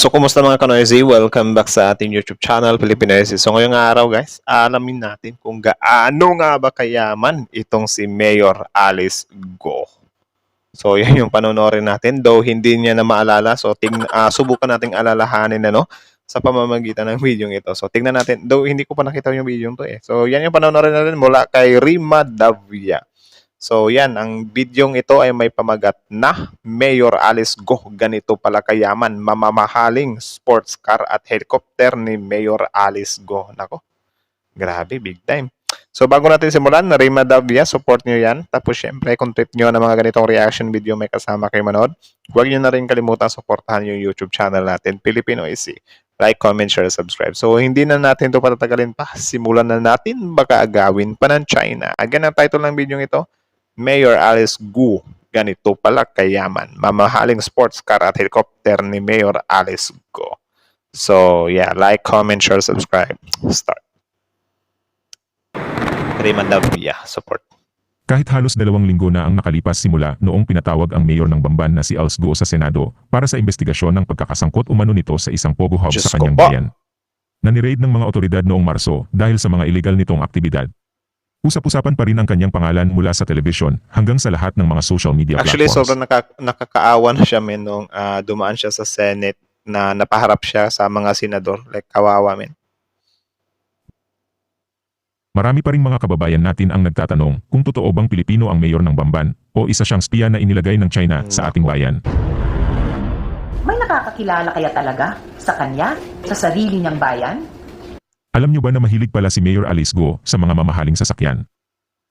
So, kumusta mga ka-Noisy? Welcome back sa ating YouTube channel, Pilipinesis. So, ngayong araw guys, alamin natin kung gaano nga ba kayaman itong si Mayor Alice Go. So, yan yung panonorin natin. Though hindi niya na maalala, so subukan nating alalahanin sa pamamagitan ng video ito. So, tingnan natin. Though hindi ko pa nakita yung video to eh. So, yan yung panonorin natin mula kay Rima Davia. So yan, ang bidyong ito ay may pamagat na Mayor Alice Go, ganito pala kayaman, mamamahaling sports car at helicopter ni Mayor Alice Go. Nako, grabe, big time. So bago natin simulan, Rima Davia, support nyo yan. Tapos syempre, kung trip nyo na mga ganitong reaction video may kasama kayo manood, huwag nyo na rin kalimutan supportahan yung YouTube channel natin, Pilipinoisy. Like, comment, share, subscribe. So hindi na natin ito patatagalin pa. Simulan na natin, baka agawin pa ng China. Again, ang title ng video ito, Mayor Alice Go, ganito pala kayaman, mamahaling sports car at helicopter ni Mayor Alice Go. So yeah, like, comment, share, subscribe. Start. Raymond Davia, support. Kahit halos 2 linggo na ang nakalipas simula noong pinatawag ang mayor ng Bamban na si Alice Go sa Senado para sa investigasyon ng pagkakasangkot umano nito sa isang pogo hub sa kanyang bayan. Naniraid ng mga otoridad noong Marso dahil sa mga illegal nitong aktibidad. Usap-usapan pa rin ang kanyang pangalan mula sa television hanggang sa lahat ng mga social media Actually, platforms. sobrang nakakaawa na siya nung dumaan siya sa Senate na napaharap siya sa mga senador. Like, kawawa men. Marami pa ring mga kababayan natin ang nagtatanong kung totoo bang Pilipino ang mayor ng Bamban o isa siyang spiya na inilagay ng China sa ating bayan. May nakakakilala kaya talaga sa kanya, sa sarili niyang bayan? Alam niyo ba na mahilig pala si Mayor Alice Go sa mga mamahaling sasakyan?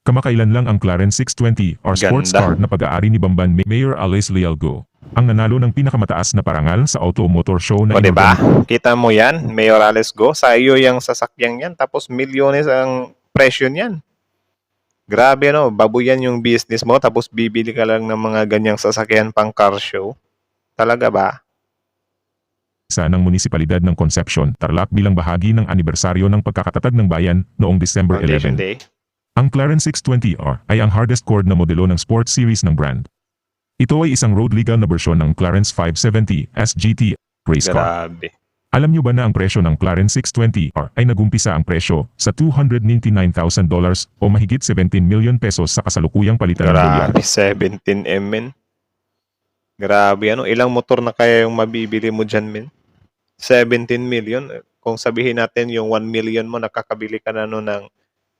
Kamakailan lang ang Clarence 620 or sports car na pag-aari ni Bamban Mayor Alice Leal Go ang nanalo ng pinakamataas na parangal sa auto motor show na O diba? Kita mo yan, Mayor Alice Go, sa iyo yung sasakyan yan, tapos milyones ang presyo niyan. Grabe babuyan yung business mo, tapos bibili ka lang ng mga ganyang sasakyan pang car show. Talaga ba? Ng munisipalidad ng Concepcion, Tarlac bilang bahagi ng anibersaryo ng pagkakatatag ng bayan noong December 11. Ang Clarence 620R ay ang hardest core na modelo ng sports series ng brand. Ito ay isang road legal na bersyon ng Clarence 570 SGT race car. Grabe. Alam niyo ba na ang presyo ng Clarence 620R ay nagumpisa ang presyo sa $299,000 o mahigit 17 million pesos sa kasalukuyang palitan ng dolyar? Grabe, 17 M men. Grabe, ilang motor na kaya yung mabibili mo dyan, men? 17 million. Kung sabihin natin yung 1 million mo, nakakabili ka na ng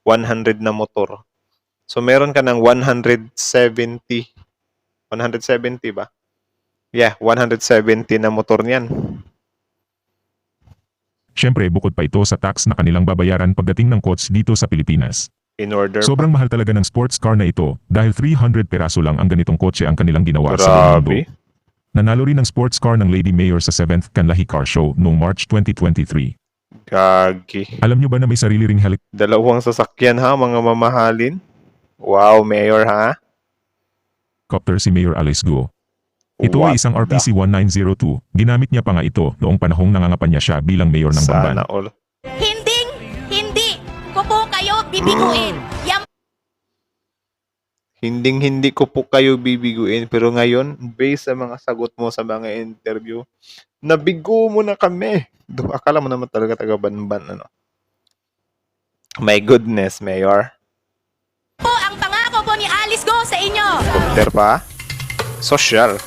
100 na motor. So, meron ka ng 170. 170 ba? Yeah, 170 na motor niyan. Siyempre, bukod pa ito sa tax na kanilang babayaran pagdating ng coach dito sa Pilipinas. Sobrang mahal talaga ng sports car na ito dahil 300 peraso lang ang ganitong kotse ang kanilang ginawa sa mundo. Nanalo rin ng sports car ng Lady Mayor sa 7th Kanlahi Car Show noong March 2023. Gagi. Alam nyo ba na may sarili ring Dalawang sasakyan ha, mga mamahalin? Wow, Mayor ha? Helicopter si Mayor Alice Go. Ito ay isang RPC-1902. Ginamit niya pa nga ito noong panahong nangangampanya siya bilang mayor ng Bamban. Sana all. Hindi ko po kayo bibiguin. Hindi ko po kayo bibiguin, pero ngayon, based sa mga sagot mo sa mga interview, nabigo mo na kami. Akala mo naman talaga taga-Banban, My goodness, Mayor. Po ang pangako po ni Alice Go sa inyo. Helicopter pa? Social.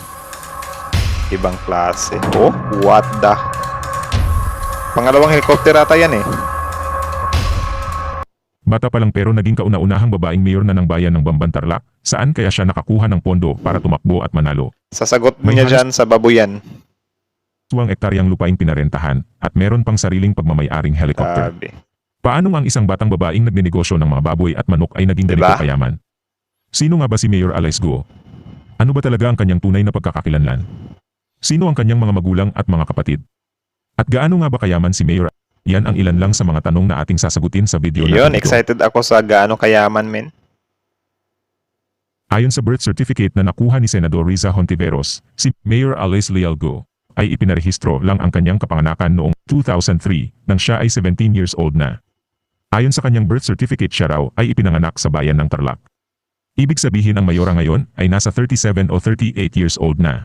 Ibang klase. Oh, what the? Pangalawang helicopter ata yan eh. Bata pa lang pero naging kauna-unahang babaeng mayor na ng bayan ng Bamban Tarlac, saan kaya siya nakakuha ng pondo para tumakbo at manalo. Sasagot niya dyan sa babuyan. Suwang ektaryang lupaing pinarentahan at meron pang sariling pagmamay-aring helicopter. Grabe. Paano ang isang batang babaeng nagnenegosyo ng mga baboy at manok ay naging ganito kayaman? Sino nga ba si Mayor Alice Go? Ano ba talaga ang kanyang tunay na pagkakakilanlan? Sino ang kanyang mga magulang at mga kapatid? At gaano nga ba kayaman si Mayor? Yan ang ilan lang sa mga tanong na ating sasagutin sa video na ito. Excited ako sa gaano kayaman, men. Ayon sa birth certificate na nakuha ni Senador Riza Hontiveros, si Mayor Alice Leal Go ay ipinarehistro lang ang kanyang kapanganakan noong 2003 nang siya ay 17 years old na. Ayon sa kanyang birth certificate, siya raw ay ipinanganak sa bayan ng Tarlac. Ibig sabihin ang mayora ngayon ay nasa 37 o 38 years old na.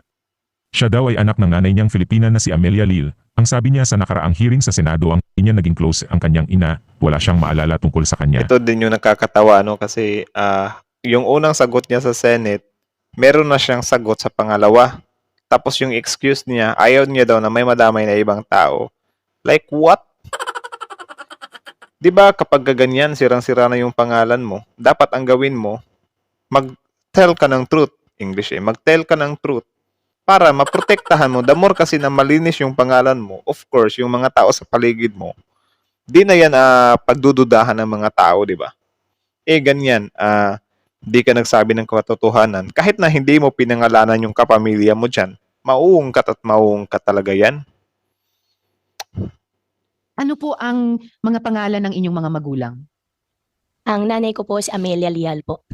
Siya daw ay anak ng nanay niyang Filipina na si Amelia Lil. Ang sabi niya sa nakaraang hearing sa Senado ang niya naging close ang kanyang ina, wala siyang maalala tungkol sa kanya. Ito din yung nakakatawa, no? Kasi yung unang sagot niya sa Senate, meron na siyang sagot sa pangalawa. Tapos yung excuse niya, ayaw niya daw na may madamay na ibang tao. Like what? 'Di ba kapag ganyan, sirang-sira na yung pangalan mo, dapat ang gawin mo, mag-tell ka ng truth. English mag-tell ka ng truth para maprotektahan mo. The more kasi na malinis yung pangalan mo, of course, yung mga tao sa paligid mo, di na yan pagdududahan ng mga tao, di ba? Ganyan, di ka nagsabi ng katotohanan. Kahit na hindi mo pinangalanan yung kapamilya mo dyan, mauungkat at mauungkat talaga yan. Ano po ang mga pangalan ng inyong mga magulang? Ang nanay ko po si Amelia Lial po.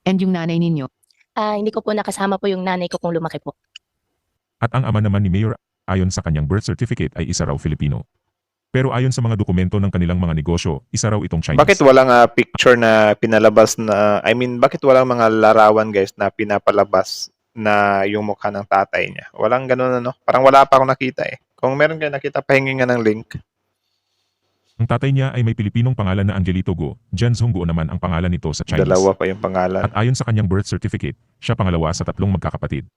And yung nanay ninyo? Hindi ko po nakasama po yung nanay ko kung lumaki po. At ang ama naman ni Mayor, ayon sa kanyang birth certificate ay isa raw Filipino. Pero ayon sa mga dokumento ng kanilang mga negosyo, isa raw itong Chinese. Bakit walang picture na pinalabas na, bakit walang mga larawan guys na pinapalabas na yung mukha ng tatay niya? Walang ganun ano? Parang wala pa akong nakita eh. Kung meron kayo nakita, pahingi nga ng link. Ang tatay niya ay may Pilipinong pangalan na Angelito Go, Jan Zhong Go naman ang pangalan nito sa Chinese. Dalawa pa yung pangalan. At ayon sa kanyang birth certificate, siya pangalawa sa 3 magkakapatid.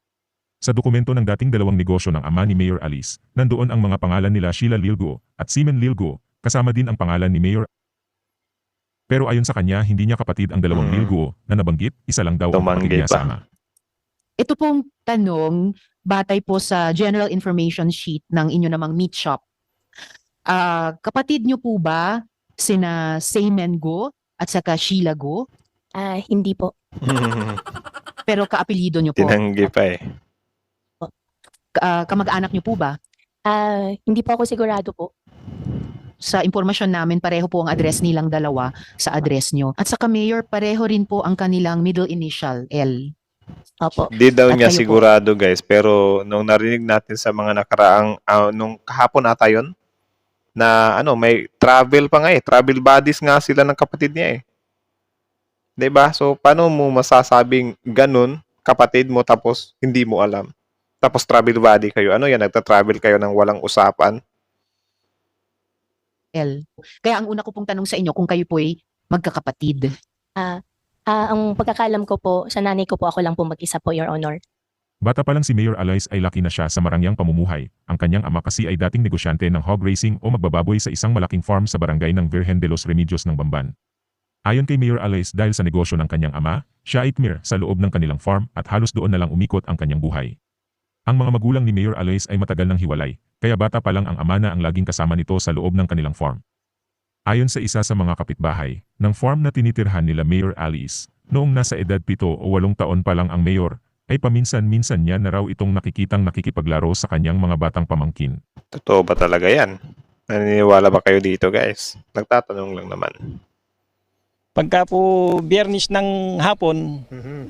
Sa dokumento ng dating 2 negosyo ng ama ni Mayor Alice, nandoon ang mga pangalan nila Sheila Lil Go at Seaman Lil Go, kasama din ang pangalan ni Mayor. Pero ayon sa kanya, hindi niya kapatid ang 2 Lil Go na nabanggit, isa lang daw ang kapatid Tumanggi niya pa. sa ama. Ito pong tanong, batay po sa general information sheet ng inyo namang meat shop. Kapatid nyo po ba sina Seaman Go at saka Sheila Go? Hindi po. Pero kaapelyido nyo po? Tinanggi pa eh. Kamag-anak nyo po ba? Hindi po ako sigurado po. Sa impormasyon namin, pareho po ang address nilang dalawa sa address nyo. At saka Mayor, pareho rin po ang kanilang middle initial, L. Opo. Di daw At niya kayo po? sigurado guys, pero nung narinig natin sa mga nakaraang, nung kahapon ata yun, na may travel pa nga eh. Travel buddies nga sila ng kapatid niya eh. 'Di ba? So, paano mo masasabing ganun, kapatid mo, tapos hindi mo alam? Tapos travel buddy kayo. Ano yan? Nagta-travel kayo ng walang usapan? L. Kaya ang una ko pong tanong sa inyo, kung kayo po ay magkakapatid. Ang pagkakalam ko po, sa nanay ko po ako lang po mag-isa po, Your Honor. Bata pa lang si Mayor Alice ay laki na siya sa marangyang pamumuhay. Ang kanyang ama kasi ay dating negosyante ng hog racing o magbababoy sa isang malaking farm sa barangay ng Virgen de los Remedios ng Bamban. Ayon kay Mayor Alice, dahil sa negosyo ng kanyang ama, siya ay tmir sa loob ng kanilang farm at halos doon na lang umikot ang kanyang buhay. Ang mga magulang ni Mayor Alice ay matagal nang hiwalay, kaya bata pa lang ang ama na ang laging kasama nito sa loob ng kanilang farm. Ayon sa isa sa mga kapitbahay, ng farm na tinitirhan nila Mayor Alice, noong nasa edad 7 o 8 taon pa lang ang mayor, ay paminsan-minsan niya na raw itong nakikitang nakikipaglaro sa kanyang mga batang pamangkin. Totoo ba talaga yan? Naniniwala ba kayo dito guys? Nagtatanong lang naman. Pagka po biyernes ng hapon,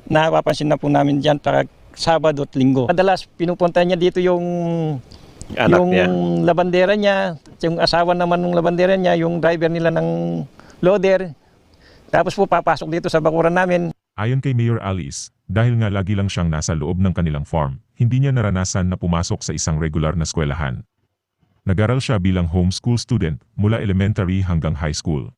napapansin na po namin dyan para Sabado at Linggo. Madalas pinupunta niya dito yung Anak niya. labandera niya, yung asawa naman ng labandera niya, yung driver nila ng loader. Tapos po papasok dito sa bakuran namin. Ayon kay Mayor Alice, dahil nga lagi lang siyang nasa loob ng kanilang farm, hindi niya naranasan na pumasok sa isang regular na eskwelahan. Nag-aral siya bilang homeschool student mula elementary hanggang high school.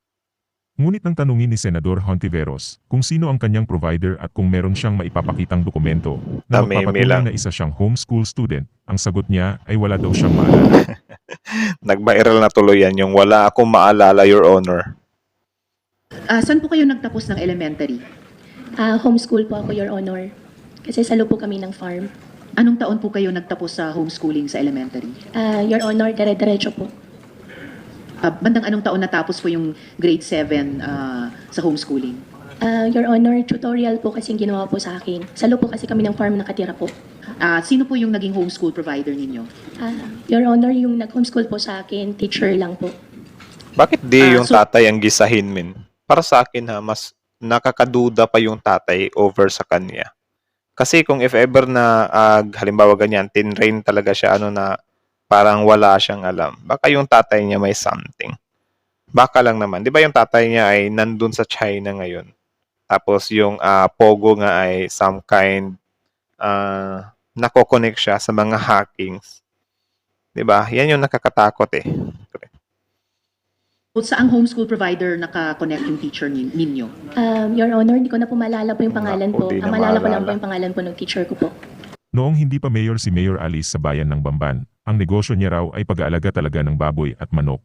Ngunit nang tanungin ni Senador Hontiveros kung sino ang kanyang provider at kung meron siyang maipapakitang dokumento na magpapatunay na isa siyang homeschool student, ang sagot niya ay wala daw siyang maalala. Nag-viral na tuloy yan, yung wala akong maalala, Your Honor. Saan po kayo nagtapos ng elementary? Homeschool po ako, Your Honor. Kasi salo po kami ng farm. Anong taon po kayo nagtapos sa homeschooling sa elementary? Your Honor, dire-diretso po. Bandang anong taon natapos po yung grade 7 sa homeschooling? Your Honor, tutorial po kasing ginawa po sa akin. Salo po kasi kami ng farm nakatira po. Sino po yung naging homeschool provider ninyo? Your Honor, yung nag-homeschool po sa akin, teacher lang po. Bakit di yung so- tatay ang gisahin, min? Para sa akin mas nakakaduda pa yung tatay over sa kanya. Kasi kung if ever na halimbawa ganyan, tinrain talaga siya na parang wala siyang alam. Baka yung tatay niya may something. Baka lang naman. Di ba yung tatay niya ay nandun sa China ngayon? Tapos yung Pogo nga ay some kind nako-connect siya sa mga hackings. 'Di ba? Yan yung nakakatakot eh. O saang homeschool provider naka-connect yung teacher ninyo? Your Honor, hindi ko na po maalala po yung pangalan Naku, po. di na Ang maalala ko lang maalala. po yung pangalan po ng teacher ko po. Noong hindi pa mayor si Mayor Alice sa bayan ng Bamban, ang negosyo niya raw ay pag-aalaga talaga ng baboy at manok.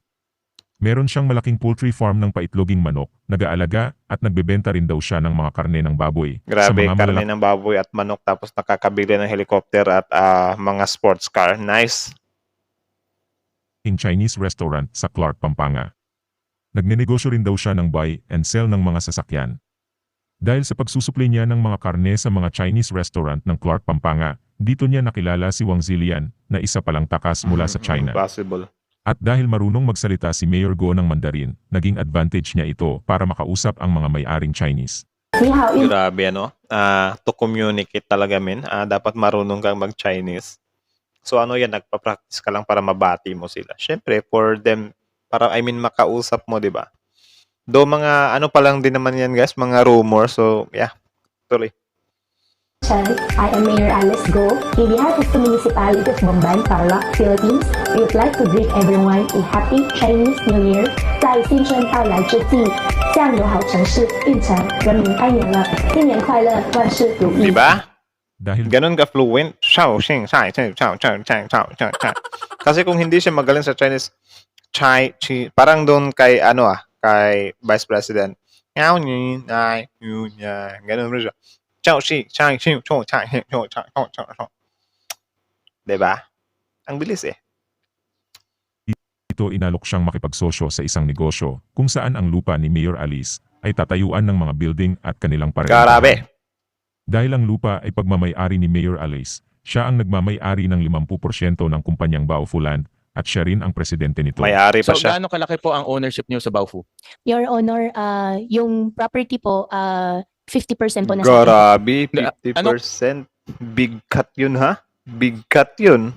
Meron siyang malaking poultry farm ng paitloging manok, nag-aalaga at nagbebenta rin daw siya ng mga karne ng baboy sa Grabe, mga karne malalaking ng baboy at manok tapos nakakabili ng helicopter at mga sports car. Nice. Chinese restaurant sa Clark, Pampanga. Nagnenegosyo rin daw siya ng buy and sell ng mga sasakyan. Dahil sa pagsusupli niya ng mga karne sa mga Chinese restaurant ng Clark, Pampanga, dito niya nakilala si Wang Zilian na isa palang takas mula sa China. Possible. At dahil marunong magsalita si Mayor Go ng Mandarin, naging advantage niya ito para makausap ang mga may-aring Chinese. Grabe, ano? To communicate talaga, men. Dapat marunong kang mag-Chinese. So ano yan, nagpa-practice ka lang para mabati mo sila. Siyempre, for them, para, makausap mo, di ba? Do mga, ano pa lang din naman yan, guys, mga rumor. So, yeah, tuloy. I am Mayor Alice Go. In behalf of the Municipality of Bamban, Tarlac, Philippines, we would like to greet everyone a happy Chinese New Year. 在新春到来之际，向友好城市运城人民拜年了，新年快乐，万事如意。 Di ba? Dahil Ganun ka fluent. Shao, xing, sai, chao, chao, chao, chao, chao, chao, chao. Kasi kung hindi siya magaling sa Chinese, parang doon kay, kay Vice President. Yao ni, nai, yu, ya. Ganun rin siya. Chao, shi, chai, shi, chao, chai, chao, chao, chao, chao, chao. Diba? Ang bilis eh. ito inalok siyang makipagsosyo sa isang negosyo kung saan ang lupa ni Mayor Alice ay tatayuan ng mga building at kanilang parehas. Grabe. Dahil ang lupa ay pagmamay-ari ni Mayor Alice, siya ang nagmamay-ari ng 50% ng kumpanyang Baofuland at siya rin ang presidente nito. May-ari pa So, siya. gaano kalaki po ang ownership niyo sa Baofu? Your Honor, yung property po, 50% po na sa akin. Grabe, Ano? 50%. Big cut yun, ha? Big cut yun.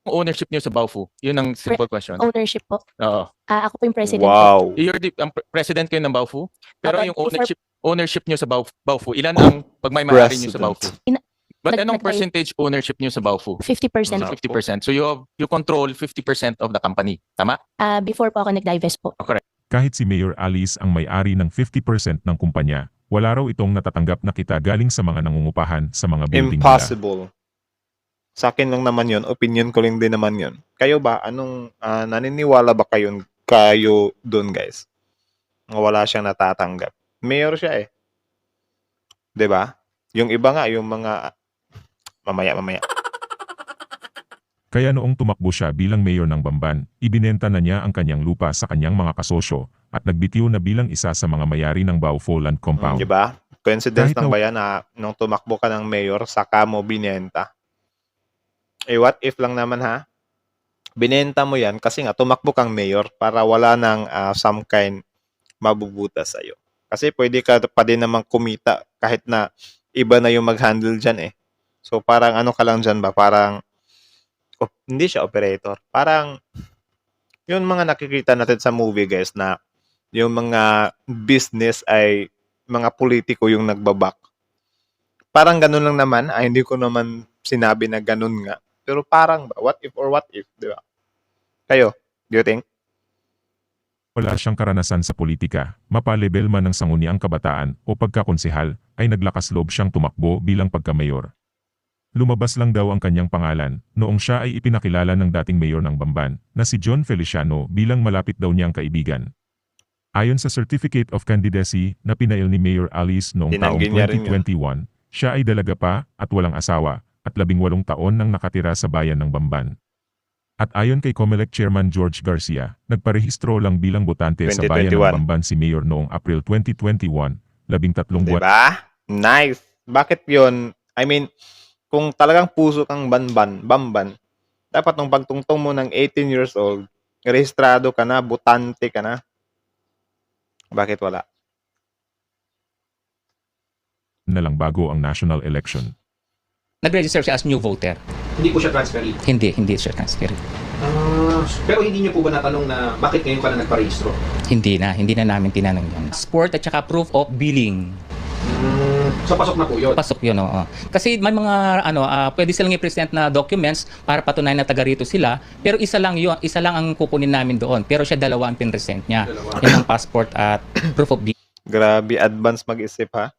Ang ownership niyo sa Baofu? Yun ang simple question. Ownership po. Oo. Ako po yung president po. Wow. Ang president kayo ng Baofu? Pero Apo, yung ownership niyo sa Baofu, ilan ang pagmay-ari niyo sa Baofu? But anong percentage ownership niyo sa Baofu? 50% So, po. 50%. So you control 50% of the company. Tama? Before po ako nag-divest po. Kahit si Mayor Alice ang may-ari ng 50% ng kumpanya, wala raw itong natatanggap na kita galing sa mga nangungupahan sa mga building nila. Impossible. Sa akin lang naman yun. Opinion ko lang din naman yun. Kayo ba? Anong naniniwala ba kayo dun, guys? Wala siyang natatanggap. Mayor siya eh. 'Di ba? Yung iba nga, yung mga mamaya. Kaya noong tumakbo siya bilang mayor ng Bamban, ibinenta na niya ang kanyang lupa sa kanyang mga kasosyo at nagbitiw na bilang isa sa mga may-ari ng Baofuland compound. 'Di ba? Coincidence Kahit lang na- ba yan na nung tumakbo ka ng mayor, saka mo binenta? What if lang naman ha? Binenta mo yan kasi nga tumakbo kang mayor para wala nang some kind mabubuta sa'yo. Kasi pwede ka pa din namang kumita kahit na iba na yung mag-handle dyan eh. So parang ano ka lang dyan ba? Parang hindi siya operator. Parang yung mga nakikita natin sa movie guys na yung mga business ay mga politiko yung nagbabak. Parang ganun lang naman. Hindi ko naman sinabi na ganun nga. Pero parang what if, di ba? Kayo, do you think? Wala siyang karanasan sa politika, mapalebel man ng sangguniang kabataan o pagkakonsehal, ay naglakas loob siyang tumakbo bilang pagka-mayor. Lumabas lang daw ang kanyang pangalan noong siya ay ipinakilala ng dating mayor ng Bamban na si John Feliciano bilang malapit daw niyang kaibigan. Ayon sa Certificate of Candidacy na pinail ni Mayor Alice noong taong Tinanggi niya rin 2021, siya ay dalaga pa at walang asawa at 18 taon nang nakatira sa bayan ng Bamban. At ayon kay COMELEC Chairman George Garcia, nagparehistro lang bilang botante sa bayan ng 2021. Bamban si Mayor noong April 2021, 13 buwan. Diba? Nice. Bakit yun? I mean, kung talagang puso kang bamban, dapat nung pagtungtong mo ng 18 years old, rehistrado ka na, botante ka na. Bakit wala? Na lang bago ang national election. Nag-register siya as new voter. Hindi po siya transferee. Hindi siya transfer. Pero hindi niyo po ba natanong na bakit ngayon ka na nagparehistro? Hindi na namin tinanong yan. Sport at saka proof of billing. So pasok na po yun. Pasok yun, oo. Kasi may mga pwede silang i-present na documents para patunayan na taga rito sila, pero isa lang yun, isa lang ang kukunin namin doon. Pero siya dalawa ang pinresent niya. Yan ang passport at proof of Grabe, advance mag-isip ha.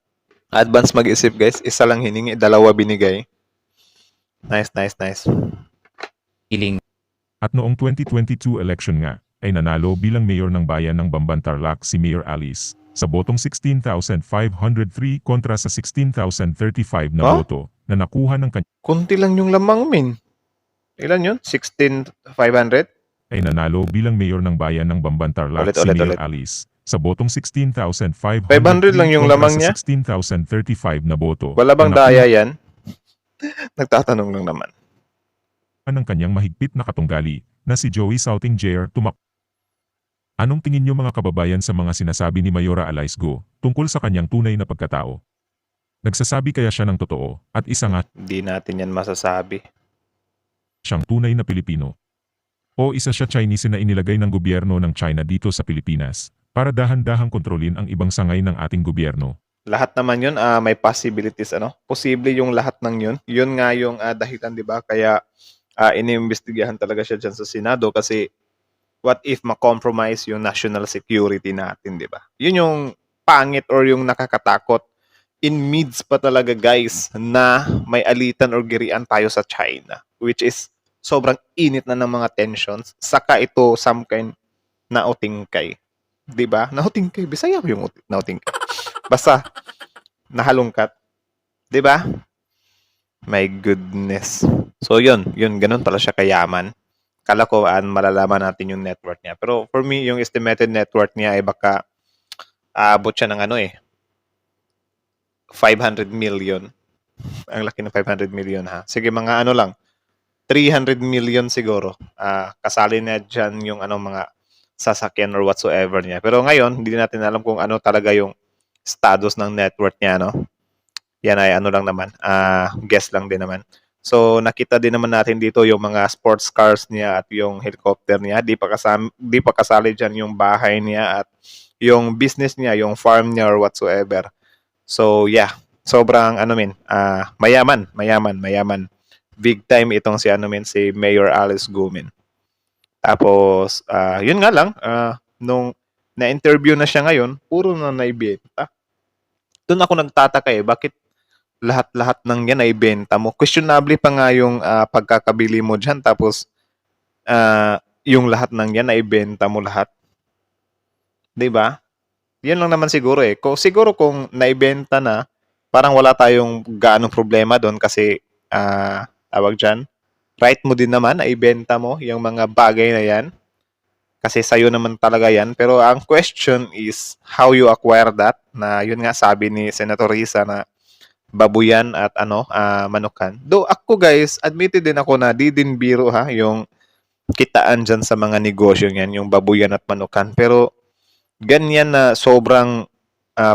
Advance mag-isip guys. Isa lang hiningi, dalawa binigay. Nice, nice, nice. dealing. At noong 2022 election nga, ay nanalo bilang mayor ng bayan ng Bamban Tarlac si Mayor Alice sa botong 16,503 kontra sa 16,035 na Huh? boto na nakuha ng kanya. Kunti lang yung lamang, min. Ilan yun? 16,500? Ay nanalo bilang mayor ng bayan ng Bamban Tarlac si Mayor Alice sa botong 16,500 500 lang yung lamang niya? 16,035 na boto. Wala bang na daya yan? Nagtatanong lang naman. ng kanyang mahigpit na katunggali na si Joey Salting Jr. tumak. Anong tingin niyo mga kababayan sa mga sinasabi ni Mayora Alice Go tungkol sa kanyang tunay na pagkatao? Nagsasabi kaya siya ng totoo at isa nga Hindi natin yan masasabi. siyang tunay na Pilipino? O isa siya Chinese na inilagay ng gobyerno ng China dito sa Pilipinas para dahan-dahang kontrolin ang ibang sangay ng ating gobyerno? Lahat naman yun, may possibilities, Posible yung lahat ng yun. Yun nga yung dahilan, di ba? Kaya iniimbestigahan talaga siya dyan sa Senado kasi what if ma-compromise yung national security natin, di ba? Yun yung pangit or yung nakakatakot. In midst pa talaga, guys, na may alitan or girian tayo sa China, which is sobrang init na ng mga tensions. Saka ito some kind na utingkay. Di ba? Nautingkay. Bisaya ko yung nautingkay. Basta, nahalungkat. Di ba? My goodness. So, yun, ganun pala siya kayaman. Kala ko, malalaman natin yung net worth niya. Pero for me, yung estimated net worth niya ay baka aabot siya ng 500 million. Ang laki ng 500 million, ha? Sige, mga lang. 300 million siguro. Kasali na dyan yung mga sasakyan or whatsoever niya. Pero ngayon, hindi natin alam kung ano talaga yung status ng net worth niya, no? Yan ay lang naman. Guess lang din naman. So, nakita din naman natin dito yung mga sports cars niya at yung helicopter niya. Di pa kasali dyan yung bahay niya at yung business niya, yung farm niya or whatsoever. So, yeah. Sobrang, mayaman. Big time itong si Mayor Alice Go. Tapos, yun nga lang, nung na-interview na siya ngayon, puro na naibenta. Doon ako nagtataka bakit lahat-lahat ng yan ay benta mo. Questionable pa nga yung pagkakabili mo dyan. Tapos, yung lahat ng yan ay benta mo lahat. Diba? Yan lang naman siguro Siguro kung naibenta na, parang wala tayong gaanong problema doon kasi, tawag dyan, right mo din naman na ibenta mo yung mga bagay na yan. Kasi sa'yo naman talaga yan. Pero ang question is how you acquire that. Na yun nga sabi ni Senator Risa na babuyan at manukan. Though ako guys, admitted din ako na di din biro yung kitaan dyan sa mga negosyo yan, yung babuyan at manukan. Pero ganyan na sobrang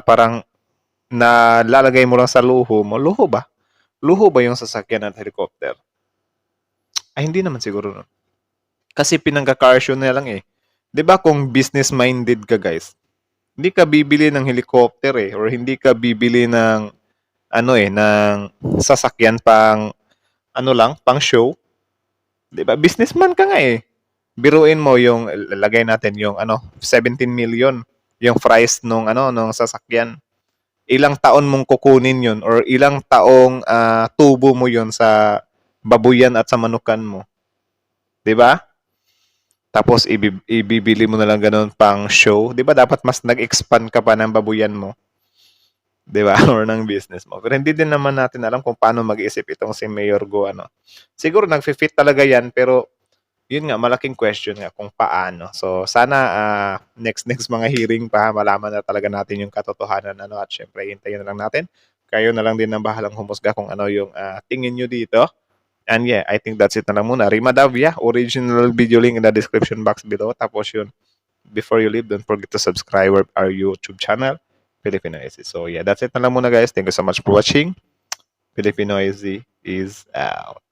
parang nalalagay mo lang sa luho mo. Luho ba? Luho ba yung sasakyan at helicopter? Ay, hindi naman siguro nun. Kasi pinangka-carshow na lang 'Di ba kung business-minded ka guys, hindi ka bibili ng helicopter or hindi ka bibili ng ng sasakyan pang pang show. 'Di ba? Businessman ka nga Biruin mo yung lagay natin yung 17 million yung price nung nung sasakyan. Ilang taon mong kukunin yun or ilang taong tubo mo yun sa babuyan at sa manukan mo. 'Di ba? Tapos ibibili mo na lang ganun pang show. 'Di ba dapat mas nag-expand ka pa ng babuyan mo? 'Di ba? Or ng business mo. Pero hindi din naman natin alam kung paano mag-isip itong si Mayor Go Siguro nag-fit talaga 'yan pero yun nga malaking question nga kung paano. So sana next mga hearing pa malaman na talaga natin yung katotohanan at syempre hintayin na lang natin. Kayo na lang din ang bahalang humusga kung ano yung tingin nyo dito. And yeah, I think that's it na lang muna. Rima Davia, original video link in the description box below. Tapos yun, before you leave, don't forget to subscribe our YouTube channel, Filipinoizy. So yeah, that's it na lang muna guys. Thank you so much for watching. Filipinoizy is out.